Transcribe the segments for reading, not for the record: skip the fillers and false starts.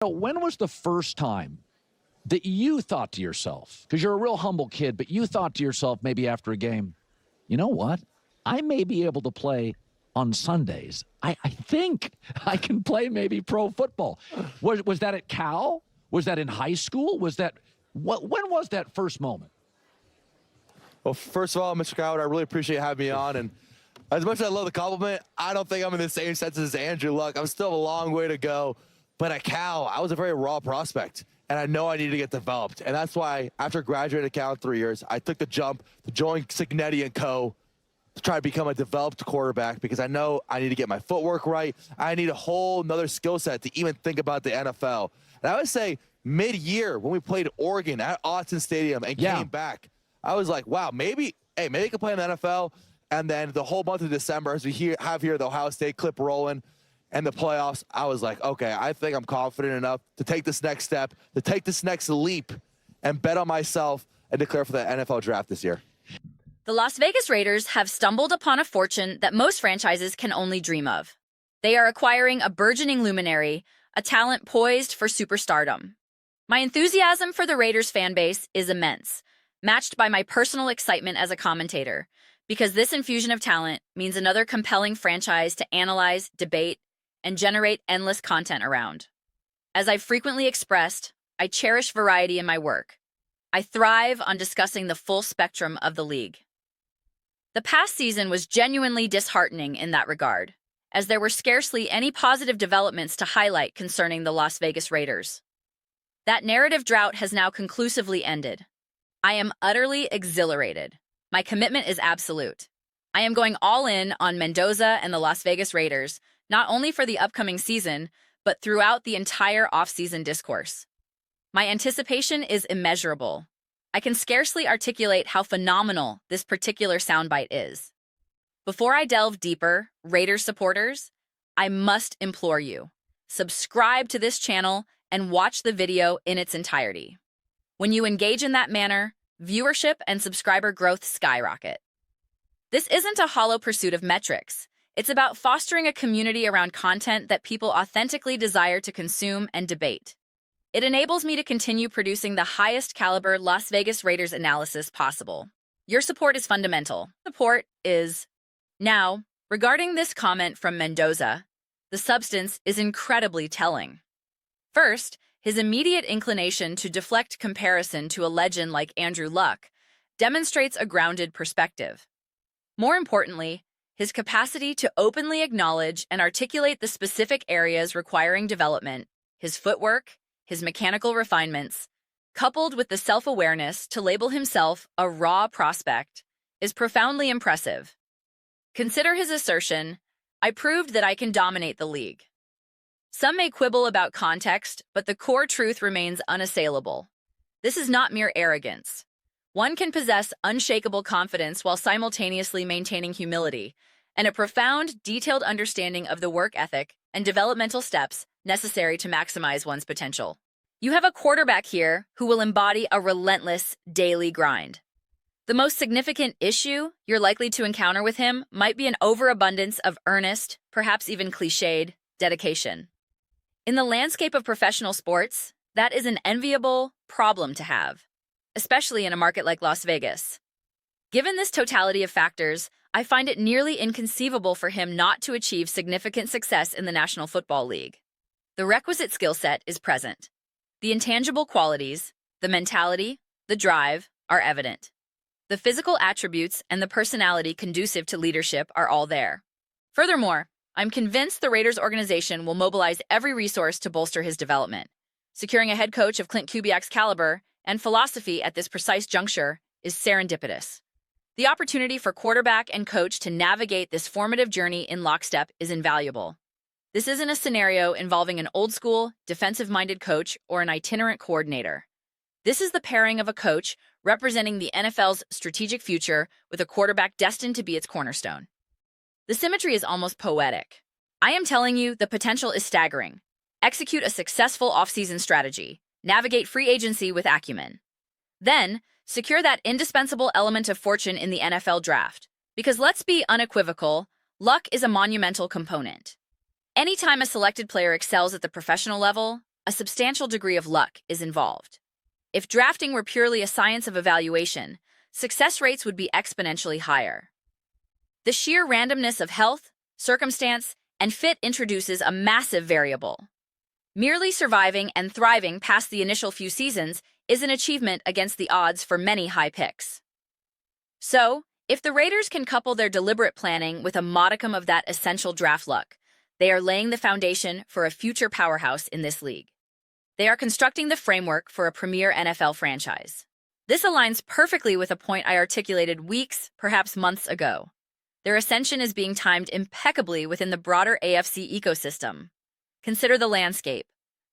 When was the first time that you thought to yourself, because you're a real humble kid, but you thought to yourself maybe after a game, you know what? I may be able to play on Sundays. I think I can play maybe pro football. Was that at Cal? Was that in high school? When was that first moment? Well, first of all, Mr. Cowherd, I really appreciate having me on. And as much as I love the compliment, I don't think I'm in the same sense as Andrew Luck. I'm still a long way to go. But at Cal, I was a very raw prospect, and I know I needed to get developed. And that's why, after graduating at Cal in 3 years, I took the jump to join Signetti and Co. to try to become a developed quarterback, because I know I need to get my footwork right. I need a whole nother skill set to even think about the NFL. And I would say mid-year, when we played Oregon at Autzen Stadium and came back, I was like, wow, maybe I can play in the NFL. And then the whole month of December, as we have here the Ohio State clip rolling, and the playoffs, I was like, okay, I think I'm confident enough to take this next step, to take this next leap, and bet on myself and declare for the NFL draft this year. The Las Vegas Raiders have stumbled upon a fortune that most franchises can only dream of. They are acquiring a burgeoning luminary, a talent poised for superstardom. My enthusiasm for the Raiders fan base is immense, matched by my personal excitement as a commentator, because this infusion of talent means another compelling franchise to analyze, debate, and generate endless content around. As I've frequently expressed, I cherish variety in my work. I thrive on discussing the full spectrum of the league. The past season was genuinely disheartening in that regard, as there were scarcely any positive developments to highlight concerning the Las Vegas Raiders. That narrative drought has now conclusively ended. I am utterly exhilarated. My commitment is absolute. I am going all in on Mendoza and the Las Vegas Raiders, not only for the upcoming season, but throughout the entire off-season discourse. My anticipation is immeasurable. I can scarcely articulate how phenomenal this particular soundbite is. Before I delve deeper, Raiders supporters, I must implore you, subscribe to this channel and watch the video in its entirety. When you engage in that manner, viewership and subscriber growth skyrocket. This isn't a hollow pursuit of metrics. It's about fostering a community around content that people authentically desire to consume and debate. It enables me to continue producing the highest caliber Las Vegas Raiders analysis possible. Your support is fundamental. Support is... Now, regarding this comment from Mendoza, the substance is incredibly telling. First, his immediate inclination to deflect comparison to a legend like Andrew Luck demonstrates a grounded perspective. More importantly, his capacity to openly acknowledge and articulate the specific areas requiring development, his footwork, his mechanical refinements, coupled with the self-awareness to label himself a raw prospect, is profoundly impressive. Consider his assertion, "I proved that I can dominate the league." Some may quibble about context, but the core truth remains unassailable. This is not mere arrogance. One can possess unshakable confidence while simultaneously maintaining humility and a profound, detailed understanding of the work ethic and developmental steps necessary to maximize one's potential. You have a quarterback here who will embody a relentless daily grind. The most significant issue you're likely to encounter with him might be an overabundance of earnest, perhaps even cliched, dedication. In the landscape of professional sports, that is an enviable problem to have, especially in a market like Las Vegas. Given this totality of factors, I find it nearly inconceivable for him not to achieve significant success in the National Football League. The requisite skill set is present. The intangible qualities, the mentality, the drive, are evident. The physical attributes and the personality conducive to leadership are all there. Furthermore, I'm convinced the Raiders organization will mobilize every resource to bolster his development. Securing a head coach of Clint Kubiak's caliber and philosophy at this precise juncture is serendipitous. The opportunity for quarterback and coach to navigate this formative journey in lockstep is invaluable. This isn't a scenario involving an old-school, defensive-minded coach or an itinerant coordinator. This is the pairing of a coach representing the NFL's strategic future with a quarterback destined to be its cornerstone. The symmetry is almost poetic. I am telling you, the potential is staggering. Execute a successful offseason strategy. Navigate free agency with acumen. Then, secure that indispensable element of fortune in the NFL draft. Because let's be unequivocal, luck is a monumental component. Anytime a selected player excels at the professional level, a substantial degree of luck is involved. If drafting were purely a science of evaluation, success rates would be exponentially higher. The sheer randomness of health, circumstance, and fit introduces a massive variable. Merely surviving and thriving past the initial few seasons is an achievement against the odds for many high picks. So, if the Raiders can couple their deliberate planning with a modicum of that essential draft luck, they are laying the foundation for a future powerhouse in this league. They are constructing the framework for a premier NFL franchise. This aligns perfectly with a point I articulated weeks, perhaps months ago. Their ascension is being timed impeccably within the broader AFC ecosystem. Consider the landscape.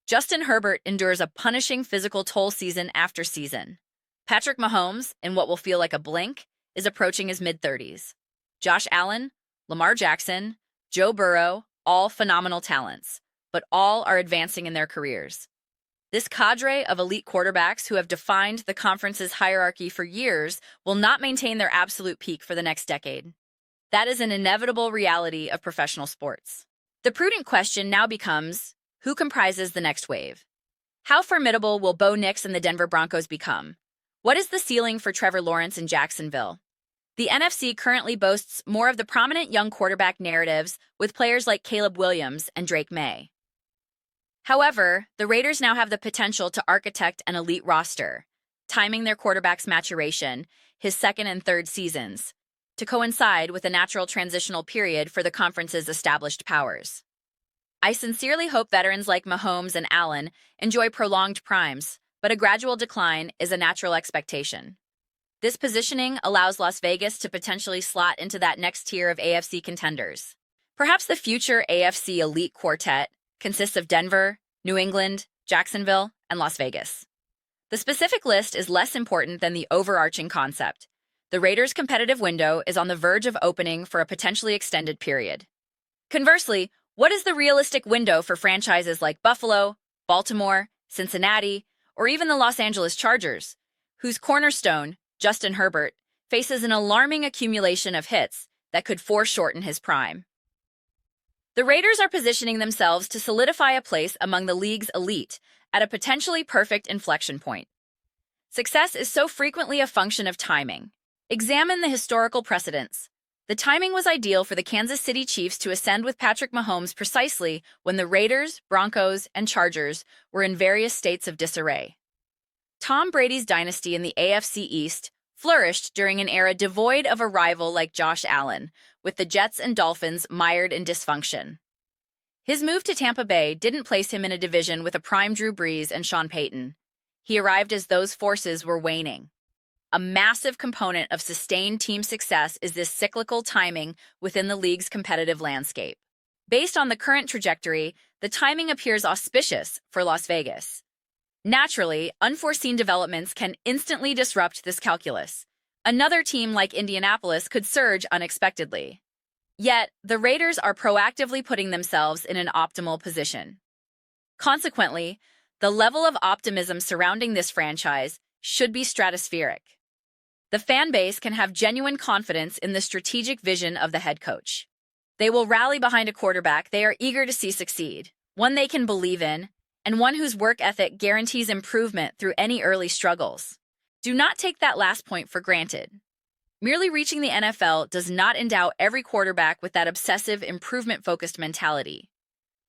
Justin Herbert endures a punishing physical toll season after season. Patrick Mahomes, in what will feel like a blink, is approaching his mid-30s. Josh Allen, Lamar Jackson, Joe Burrow, all phenomenal talents, but all are advancing in their careers. This cadre of elite quarterbacks who have defined the conference's hierarchy for years will not maintain their absolute peak for the next decade. That is an inevitable reality of professional sports. The prudent question now becomes, who comprises the next wave? How formidable will Bo Nix and the Denver Broncos become? What is the ceiling for Trevor Lawrence in Jacksonville? The NFC currently boasts more of the prominent young quarterback narratives with players like Caleb Williams and Drake May. However, the Raiders now have the potential to architect an elite roster, timing their quarterback's maturation, his second and third seasons, to coincide with a natural transitional period for the conference's established powers. I sincerely hope veterans like Mahomes and Allen enjoy prolonged primes, but a gradual decline is a natural expectation. This positioning allows Las Vegas to potentially slot into that next tier of AFC contenders. Perhaps the future AFC elite quartet consists of Denver, New England, Jacksonville, and Las Vegas. The specific list is less important than the overarching concept. The Raiders' competitive window is on the verge of opening for a potentially extended period. Conversely, what is the realistic window for franchises like Buffalo, Baltimore, Cincinnati, or even the Los Angeles Chargers, whose cornerstone, Justin Herbert, faces an alarming accumulation of hits that could foreshorten his prime? The Raiders are positioning themselves to solidify a place among the league's elite at a potentially perfect inflection point. Success is so frequently a function of timing. Examine the historical precedents. The timing was ideal for the Kansas City Chiefs to ascend with Patrick Mahomes precisely when the Raiders, Broncos, and Chargers were in various states of disarray. Tom Brady's dynasty in the AFC East flourished during an era devoid of a rival like Josh Allen, with the Jets and Dolphins mired in dysfunction. His move to Tampa Bay didn't place him in a division with a prime Drew Brees and Sean Payton. He arrived as those forces were waning. A massive component of sustained team success is this cyclical timing within the league's competitive landscape. Based on the current trajectory, the timing appears auspicious for Las Vegas. Naturally, unforeseen developments can instantly disrupt this calculus. Another team like Indianapolis could surge unexpectedly. Yet, the Raiders are proactively putting themselves in an optimal position. Consequently, the level of optimism surrounding this franchise should be stratospheric. The fan base can have genuine confidence in the strategic vision of the head coach. They will rally behind a quarterback they are eager to see succeed, one they can believe in, and one whose work ethic guarantees improvement through any early struggles. Do not take that last point for granted. Merely reaching the NFL does not endow every quarterback with that obsessive, improvement-focused mentality.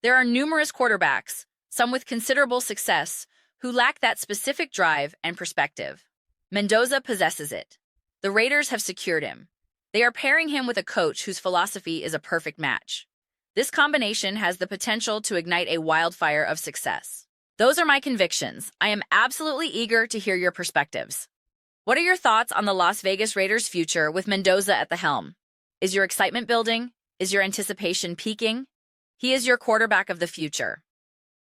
There are numerous quarterbacks, some with considerable success, who lack that specific drive and perspective. Mendoza possesses it. The Raiders have secured him. They are pairing him with a coach whose philosophy is a perfect match. This combination has the potential to ignite a wildfire of success. Those are my convictions. I am absolutely eager to hear your perspectives. What are your thoughts on the Las Vegas Raiders' future with Mendoza at the helm? Is your excitement building? Is your anticipation peaking? He is your quarterback of the future.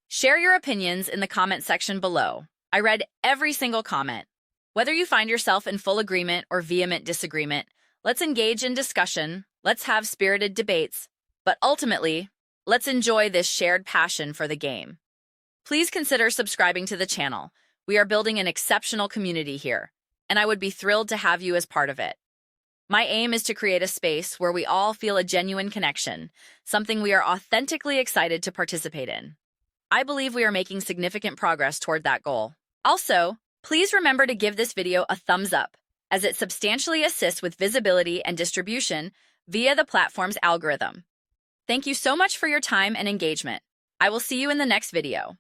Share your opinions in the comment section below. I read every single comment. Whether you find yourself in full agreement or vehement disagreement, let's engage in discussion, let's have spirited debates, but ultimately, let's enjoy this shared passion for the game. Please consider subscribing to the channel. We are building an exceptional community here, and I would be thrilled to have you as part of it. My aim is to create a space where we all feel a genuine connection, something we are authentically excited to participate in. I believe we are making significant progress toward that goal. Also, please remember to give this video a thumbs up, as it substantially assists with visibility and distribution via the platform's algorithm. Thank you so much for your time and engagement. I will see you in the next video.